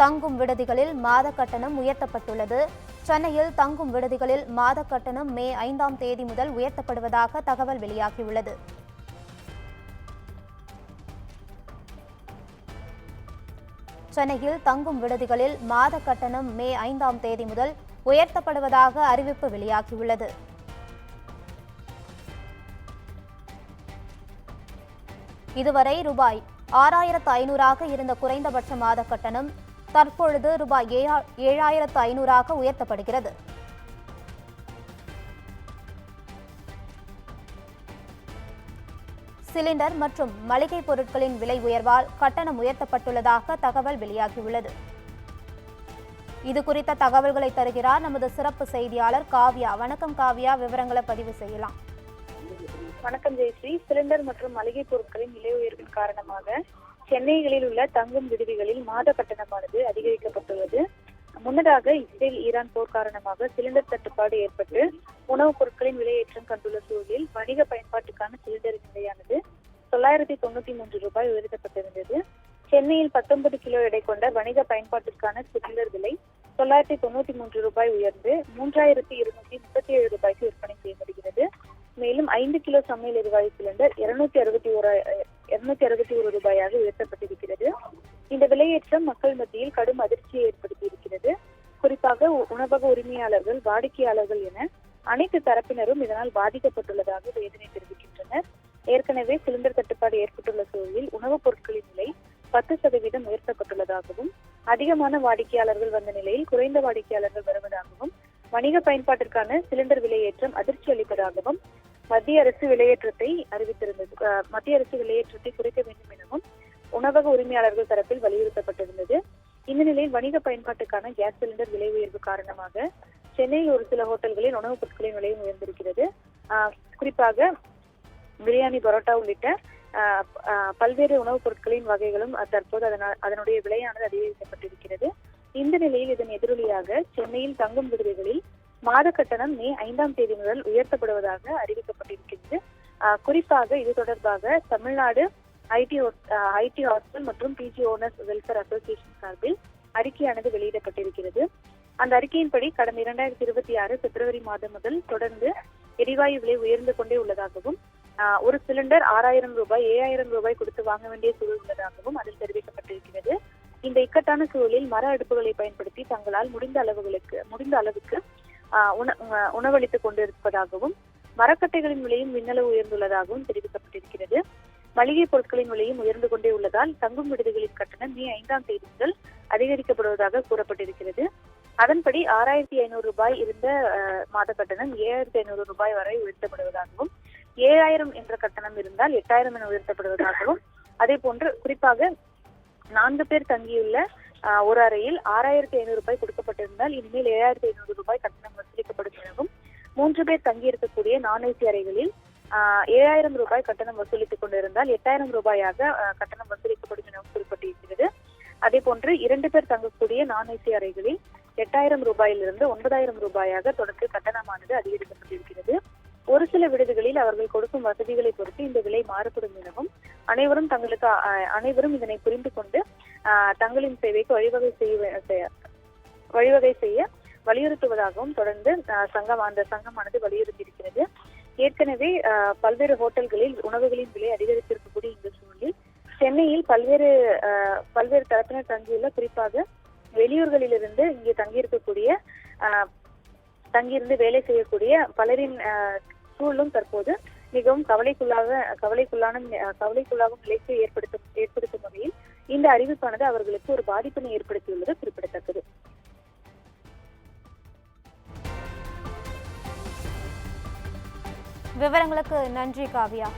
தங்கும் விடுதிகளில் மாத கட்டணம் உயர்த்தப்பட்டுள்ளது. சென்னையில் தங்கும் விடுதிகளில் மாத கட்டணம் மே 5ஆம் தேதி முதல் உயர்த்தப்படுவதாக தகவல் வெளியாகியுள்ளது. சென்னையில் தங்கும் விடுதிகளில் மாத கட்டணம் மே 5ஆம் தேதி முதல் உயர்த்தப்படுவதாக அறிவிப்பு வெளியாகியுள்ளது. இதுவரை ரூபாய் 6,500ஆக இருந்த குறைந்தபட்ச மாத கட்டணம் தற்பொழுது ரூபாய் 7,500ஆக உயர்த்தப்படுகிறது. சிலிண்டர் மற்றும் மளிகை பொருட்களின் விலை உயர்வால் கட்டணம் உயர்த்தப்பட்டுள்ளதாக தகவல் வெளியாகியுள்ளது. இதுகுறித்த தகவல்களை தருகிறார் நமது சிறப்பு செய்தியாளர் காவ்யா. வணக்கம் காவ்யா, விவரங்களை பதிவு செய்யலாம். வணக்கம் ஜெயஸ்ரீ. சிலிண்டர் மற்றும் மளிகை பொருட்களின் விலை உயர்வின் காரணமாக சென்னைகளில் உள்ள தங்கும் விடுதிகளில் மாத கட்டணமானது அதிகரிக்கப்பட்டுள்ளது. முன்னதாக இஸ்ரேல் ஈரான் போர் காரணமாக சிலிண்டர் தட்டுப்பாடு ஏற்பட்டு உணவுப் பொருட்களின் விலையேற்றம் கண்டுள்ள சூழலில் வணிக பயன்பாட்டுக்கான சிலிண்டரின் விலையானது 993 ரூபாய் உயர்த்தப்பட்டிருந்தது. சென்னையில் 19 கிலோ எடை கொண்ட வணிக பயன்பாட்டிற்கான சிலிண்டர் விலை 993 ரூபாய் உயர்ந்து 3,237 ரூபாய்க்கு விற்பனை செய்யப்படுகிறது. மேலும் 5 கிலோ சமையல் எரிவாயு சிலிண்டர் 261 ரூபாயாக உயர்த்தப்பட்டிருக்கிறது. இந்த விலையேற்றம் மக்கள் மத்தியில் கடும் அதிர்ச்சியை ஏற்படுத்தியிருக்கிறது. குறிப்பாக உணவக உரிமையாளர்கள், வாடிக்கையாளர்கள் என அனைத்து தரப்பினரும் இதனால் பாதிக்கப்பட்டுள்ளதாக வேதனை தெரிவிக்கின்றனர். ஏற்கனவே சிலிண்டர் தட்டுப்பாடு ஏற்பட்டுள்ள சூழலில் உணவுப் பொருட்களின் விலை 10% உயர்த்தப்பட்டுள்ளதாகவும், அதிகமான வாடிக்கையாளர்கள் வந்த நிலையில் குறைந்த வாடிக்கையாளர்கள் வருவதாகவும், வணிக பயன்பாட்டிற்கான சிலிண்டர் விலையேற்றம் அதிர்ச்சி அளிப்பதாகவும் மத்திய அரசு விலையேற்றத்தை அறிவித்திருந்தது. மத்திய அரசு விலையேற்றத்தை குறைக்க வேண்டும் எனவும் உணவக உரிமையாளர்கள் தரப்பில் வலியுறுத்தப்பட்டிருந்தது. இந்த நிலையில் வணிக பயன்பாட்டுக்கான கேஸ் சிலிண்டர் விலை உயர்வு காரணமாக சென்னையில் ஒரு சில ஹோட்டல்களில் உணவுப் பொருட்களின் விலையும் உயர்ந்திருக்கிறது. குறிப்பாக பிரியாணி, பரோட்டா உள்ளிட்ட பல்வேறு உணவுப் பொருட்களின் வகைகளும் தற்போது அதனுடைய விலையானது அதிகரிக்கப்பட்டிருக்கிறது. இந்த நிலையில் இதன் எதிரொலியாக சென்னையில் தங்கும் விடுதிகளில் மாத கட்டணம் மே 5ஆம் தேதி முதல் உயர்த்தப்படுவதாக அறிவிக்கப்பட்டிருக்கிறது. குறிப்பாக இது தொடர்பாக தமிழ்நாடு ஐடி ஹாஸ்டல் மற்றும் பிஜி ஓனர்ஸ் வெல்ஃபேர் அசோசியேஷன் சார்பில் அறிக்கையானது வெளியிடப்பட்டிருக்கிறது. அந்த அறிக்கையின்படி கடந்த 2026 பிப்ரவரி மாதம் முதல் தொடர்ந்து எரிவாயு விலை உயர்ந்து கொண்டே உள்ளதாகவும், ஒரு சிலிண்டர் 6,000 ரூபாய் 7,000 ரூபாய் கொடுத்து வாங்க வேண்டிய சூழல் உள்ளதாகவும் அதில் தெரிவிக்கப்பட்டிருக்கிறது. இந்த இக்கட்டான சூழலில் மர அடுப்புகளை பயன்படுத்தி தங்களால் முடிந்த அளவுக்கு உணவளித்துக் கொண்டிருப்பதாகவும், மரக்கட்டைகளின் விலையும் விண்ணளவு உயர்ந்துள்ளதாகவும் தெரிவிக்கப்பட்டிருக்கிறது. மளிகை பொருட்களின் விலையும் உயர்ந்து கொண்டே உள்ளதால் தங்கும் விடுதிகளின் கட்டணம் மே 5ஆம் தேதி முதல் அதிகரிக்கப்படுவதாக கூறப்பட்டிருக்கிறது. அதன்படி 6,500 ரூபாய் இருந்த மாத கட்டணம் 7,500 ரூபாய் வரை உயர்த்தப்படுவதாகவும், 7,000 என்ற கட்டணம் இருந்தால் 8,000 என உயர்த்தப்படுவதாகவும், அதே போன்று குறிப்பாக 4 பேர் தங்கியுள்ள ஒரு அறையில் 6,500 ரூபாய் கொடுக்கப்பட்டிருந்தால் இனிமேல் 7,500 ரூபாய் கட்டணம் வசூலிக்கப்படும் எனவும், 3 பேர் தங்கியிருக்கக்கூடிய நான்-ஏசி அறைகளில் 7,000 ரூபாய் கட்டணம் வசூலித்துக் கொண்டிருந்தால் 8,000 ரூபாயாக கட்டணம் வசூலிக்கப்படும் எனவும் குறிப்பிட்டிருக்கிறது. அதே போன்று 2 பேர் தங்கக்கூடிய நான்-ஏசி அறைகளில் 8,000 ரூபாயிலிருந்து 9,000 ரூபாயாக தொடர்ந்து கட்டணமானது அதிகரிக்கப்பட்டிருக்கிறது. ஒரு சில விடுதிகளில் அவர்கள் கொடுக்கும் வசதிகளை பொறுத்து இந்த விலை மாறுபடும் எனவும், அனைவரும் இதனை புரிந்து கொண்டு தங்களின் சேவைக்கு வழிவகை செய்ய வலியுறுத்துவதாகவும் தொடர்ந்து அந்த சங்கமானது வலியுறுத்தியிருக்கிறது. ஏற்கனவே பல்வேறு ஹோட்டல்களில் உணவுகளின் விலை அதிகரித்திருக்கக்கூடிய இந்த சூழலில் சென்னையில் பல்வேறு தரப்பினர் தங்கியுள்ள, குறிப்பாக வெளியூர்களிலிருந்து இங்கே தங்கியிருந்து வேலை செய்யக்கூடிய பலரின் சூழலும் தற்போது மிகவும் கவலைக்குள்ளாகும் நிலைக்கு ஏற்படுத்தும் வகையில் இந்த அறிவிப்பானது அவர்களுக்கு ஒரு பாதிப்பினை ஏற்படுத்தியுள்ளது குறிப்பிடத்தக்கது. விவரங்களுக்கு நன்றி காவ்யா.